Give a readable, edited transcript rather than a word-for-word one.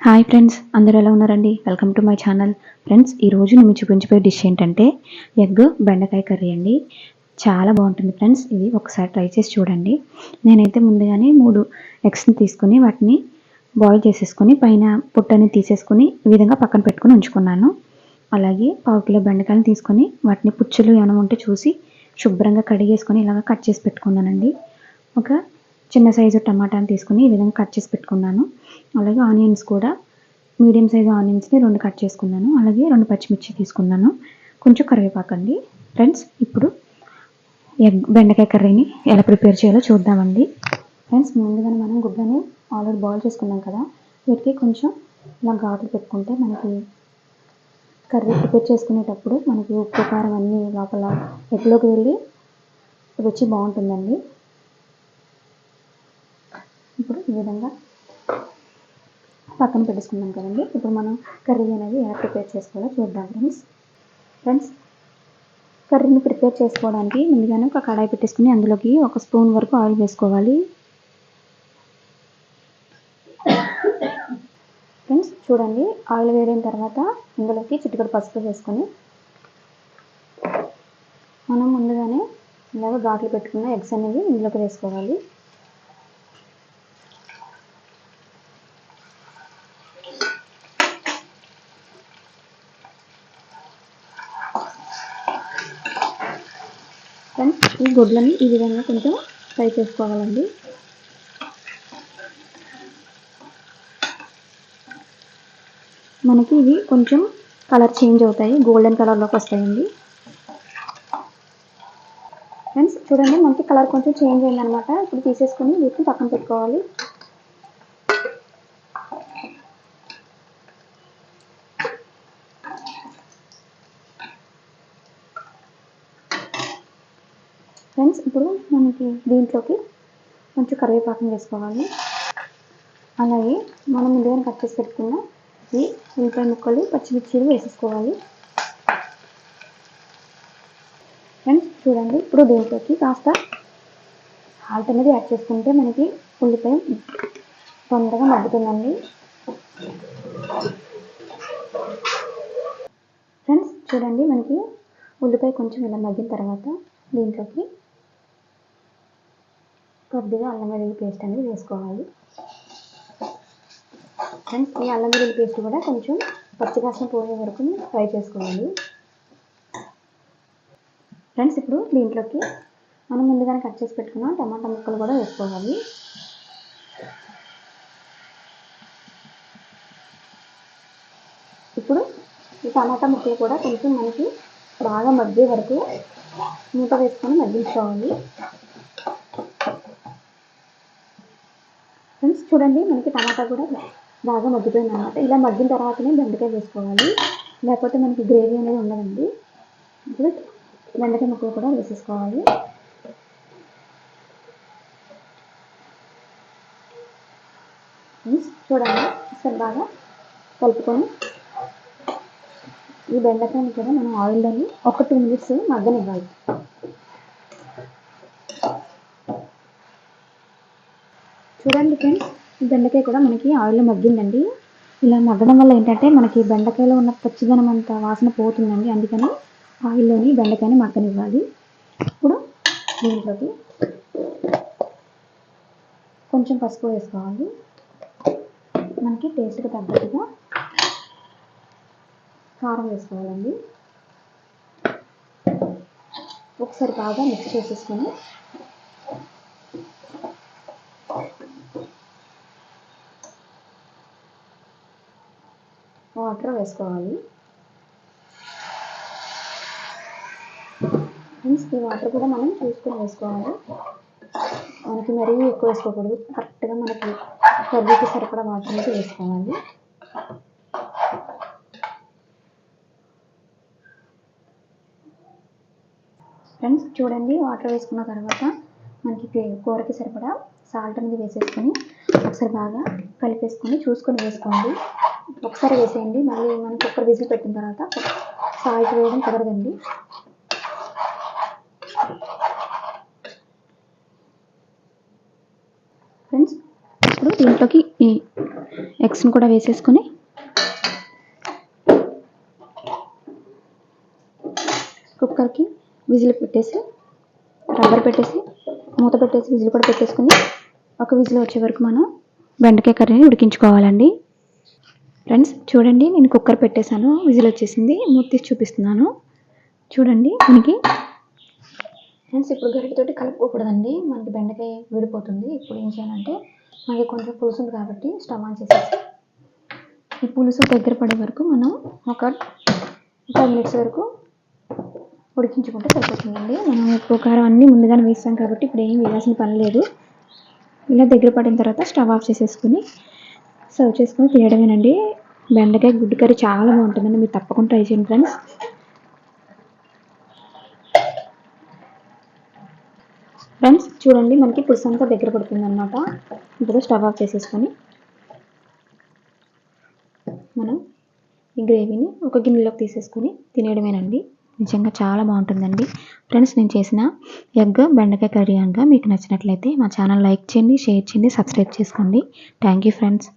Hi friends, అందరూ ఎలా ఉన్నారండి? Welcome to my channel. Friends, ఈరోజు నేను చూపించబోయే డిష్ ఏంటంటే ఎగ్ బెండకాయ కర్రీ అండి. చాలా బాగుంటుంది ఫ్రెండ్స్. ఇది ఒకసారి ట్రై చేసి చూడండి. నేనైతే ముందుగానే 3 ఎగ్స్ని తీసుకుని వాటిని బాయిల్ చేసేసుకొని పైన పుట్టని తీసేసుకొని ఈ విధంగా పక్కన పెట్టుకొని ఉంచుకున్నాను. అలాగే 1/2 కిలో బెండకాయలు తీసుకొని వాటిని పుచ్చులు ఏమైనా ఉంటే చూసి శుభ్రంగా కడిగేసుకొని ఇలాగ కట్ చేసి పెట్టుకున్నానండి. ఒక చిన్న సైజు టమాటాని తీసుకుని ఈ విధంగా కట్ చేసి పెట్టుకున్నాను. అలాగే ఆనియన్స్ కూడా మీడియం సైజు ఆనియన్స్ని 2 కట్ చేసుకున్నాను. అలాగే 2 పచ్చిమిర్చి తీసుకున్నాను. కొంచెం కరివేపాకండి. ఫ్రెండ్స్, ఇప్పుడు ఎగ్ బెండకాయ కర్రీని ఎలా ప్రిపేర్ చేయాలో చూద్దామండి. ఫ్రెండ్స్, ముందుగానే మనం గుడ్లని ఆల్రెడీ బాయిల్ చేసుకున్నాం కదా, వీటికి కొంచెం ఇలా ఘాట్లు పెట్టుకుంటే మనకి కర్రీ ప్రిపేర్ చేసుకునేటప్పుడు మనకి ఉప్పు కారం అన్నీ లోపల ఎగ్లోకి వెళ్ళి రుచి బాగుంటుందండి. ఇప్పుడు ఈ విధంగా పక్కన పెట్టేసుకున్నాం కదండి. ఇప్పుడు మనం కర్రీ అనేది ఎలా ప్రిపేర్ చేసుకోవాలో చూద్దాం ఫ్రెండ్స్. కర్రీని ప్రిపేర్ చేసుకోవడానికి ముందుగానే ఒక కడాయి పెట్టేసుకుని అందులోకి 1 స్పూన్ వరకు ఆయిల్ వేసుకోవాలి. ఫ్రెండ్స్, చూడండి, ఆయిల్ వేడిన తర్వాత ఇందులోకి చిటికెడు పసుపు వేసుకొని మనం ముందుగానే ఇలాగ ఘాట్లు పెట్టుకున్న ఎగ్స్ అనేవి ఇందులోకి వేసుకోవాలి. ఫ్రెండ్స్, ఈ గుడ్లని ఈ విధంగా కొంచెం ఫ్రై చేసుకోవాలండి. మనకి ఇవి కొంచెం కలర్ చేంజ్ అవుతాయి, గోల్డెన్ కలర్లోకి వస్తాయండి. ఫ్రెండ్స్, చూడండి, మనకి కలర్ కొంచెం చేంజ్ అయిందనమాట. ఇప్పుడు తీసేసుకొని వీటిని పక్కన పెట్టుకోవాలి. ఫ్రెండ్స్, ఇప్పుడు మనకి దీంట్లోకి కొంచెం కరివేపాకుని వేసుకోవాలి. అలాగే మనం ముందుగా కట్ చేసి పెట్టుకున్న ఈ ఉల్లిపాయ ముక్కలు, పచ్చిమిర్చీలు వేసేసుకోవాలి. ఫ్రెండ్స్, చూడండి, ఇప్పుడు దీంట్లోకి కాస్త సాల్ట్ అనేది యాడ్ చేసుకుంటే మనకి ఉల్లిపాయ తొందరగా మగ్గుతుందండి. ఫ్రెండ్స్, చూడండి, మనకి ఉల్లిపాయ కొంచెం ఇలా మగ్గిన తర్వాత దీంట్లోకి కొద్దిగా అల్లం వెల్లుల్లి పేస్ట్ అనేది వేసుకోవాలి. ఫ్రెండ్స్, ఈ అల్లం వెల్లుల్లి పేస్ట్ కూడా కొంచెం పచ్చివాసన పోయే వరకు ఫ్రై చేసుకోవాలి. ఫ్రెండ్స్, ఇప్పుడు దీంట్లోకి మనం ముందుగానే కట్ చేసి పెట్టుకున్న టమాటా ముక్కలు కూడా వేసుకోవాలి. ఇప్పుడు ఈ టమాటా ముక్కలు కూడా కొంచెం మనకి బాగా మగ్గే వరకు మూత వేసుకొని మగ్గించుకోవాలి. ఫ్రెండ్స్, చూడండి, మనకి టమాటా కూడా బాగా మగ్గిపోయింది అన్నమాట. ఇలా మగ్గిన తర్వాతనే బెండకాయ వేసుకోవాలి, లేకపోతే మనకి గ్రేవీ అనేది ఉండదండి. ఇప్పుడు బెండకాయ ముక్కలు కూడా వేసేసుకోవాలి. ఫ్రెండ్స్, చూడండి, ఒకసారి బాగా కలుపుకొని ఈ బెండకాయని కూడా మనం ఆయిల్లోని ఒక 2 మినిట్స్ మగ్గనివ్వాలి. చూడండి ఫ్రెండ్స్, ఈ బెండకాయ కూడా మనకి ఆయిల్లో మగ్గిందండి. ఇలా మగ్గడం వల్ల ఏంటంటే మనకి బెండకాయలో ఉన్న పచ్చిదనం అంత వాసన పోతుందండి. అందుకని ఆయిల్లోని బెండకాయని మగ్గనివ్వాలి. ఇప్పుడు దీంట్లోకి కొంచెం పసుపు వేసుకోవాలి. మనకి టేస్ట్కి తగ్గట్టుగా కారం వేసుకోవాలండి. ఒకసారి బాగా మిక్స్ చేసేసుకొని వాటర్ వేసుకోవాలి. ఫ్రెండ్స్, ఈ వాటర్ కూడా మనం చూసుకొని వేసుకోవాలి. మనకి మరీ ఎక్కువ వేసుకోకూడదు, కరెక్ట్గా మనకి కర్రీకి సరిపడా వాటర్ అనేది వేసుకోవాలి. ఫ్రెండ్స్, చూడండి, వాటర్ వేసుకున్న తర్వాత మనకి కూరకి సరిపడా సాల్ట్ అనేది వేసేసుకొని ఒకసారి బాగా కలిపేసుకొని చూసుకొని వేసుకోండి. ఒకసారి వేసేయండి, మళ్ళీ మనం కుక్కర్ విజిల్ పెట్టిన తర్వాత సాల్ట్ వేయడం కుదరదండి. ఫ్రెండ్స్, ఇప్పుడు దీంట్లోకి ఎగ్స్ని కూడా వేసేసుకొని కుక్కర్కి విజిల్ పెట్టేసి రబ్బర్ పెట్టేసి మూత పెట్టేసి విజిల్ కూడా పెట్టేసుకొని ఒక విజిల్ వచ్చే వరకు మనం బెండకాయ కర్రీని ఉడికించుకోవాలండి. ఫ్రెండ్స్ చూడండి, నేను కుక్కర్ పెట్టేశాను, విజిల్ వచ్చేసింది. మూత తీసి చూపిస్తున్నాను చూడండి. మనకి ఫ్రెండ్స్ ఇప్పుడు గరిటెతోటి కలుపుకోకూడదండి, మనకి బెండకాయ విడిపోతుంది. ఇప్పుడు ఏం చేయాలంటే మనకి కొంచెం పులుసు ఉంది కాబట్టి స్టవ్ ఆన్ చేసేసి ఈ పులుసు దగ్గర పడే వరకు మనం ఒక 5 మినిట్స్ వరకు ఉడికించుకుంటే సరిపోతుందండి. మనం ఉప్పు కారం అన్నీ ముందుగానే వేస్తాం కాబట్టి ఇప్పుడు ఏం వేయాల్సిన పని లేదు. ఇలా దగ్గర పడిన తర్వాత స్టవ్ ఆఫ్ చేసేసుకుని సర్వ్ చేసుకొని తినడమేనండి. బెండకాయ గుడ్డు కర్రీ చాలా బాగుంటుందండి, మీరు తప్పకుండా ట్రై చేయండి ఫ్రెండ్స్. ఫ్రెండ్స్ చూడండి, మనకి పులుసు అంతా దగ్గర పడుతుంది అనమాట. ఇప్పుడు స్టవ్ ఆఫ్ చేసేసుకొని మనం ఈ గ్రేవీని ఒక గిన్నెలోకి తీసేసుకొని తినేయడమేనండి. నిజంగా చాలా బాగుంటుందండి. ఫ్రెండ్స్ నేను చేసిన ఎగ్ బెండకాయ కర్రీ కనుక మీకు నచ్చినట్లయితే మా ఛానల్ లైక్ చేయండి, షేర్ చేయండి, సబ్స్క్రైబ్ చేసుకోండి. Thank you friends.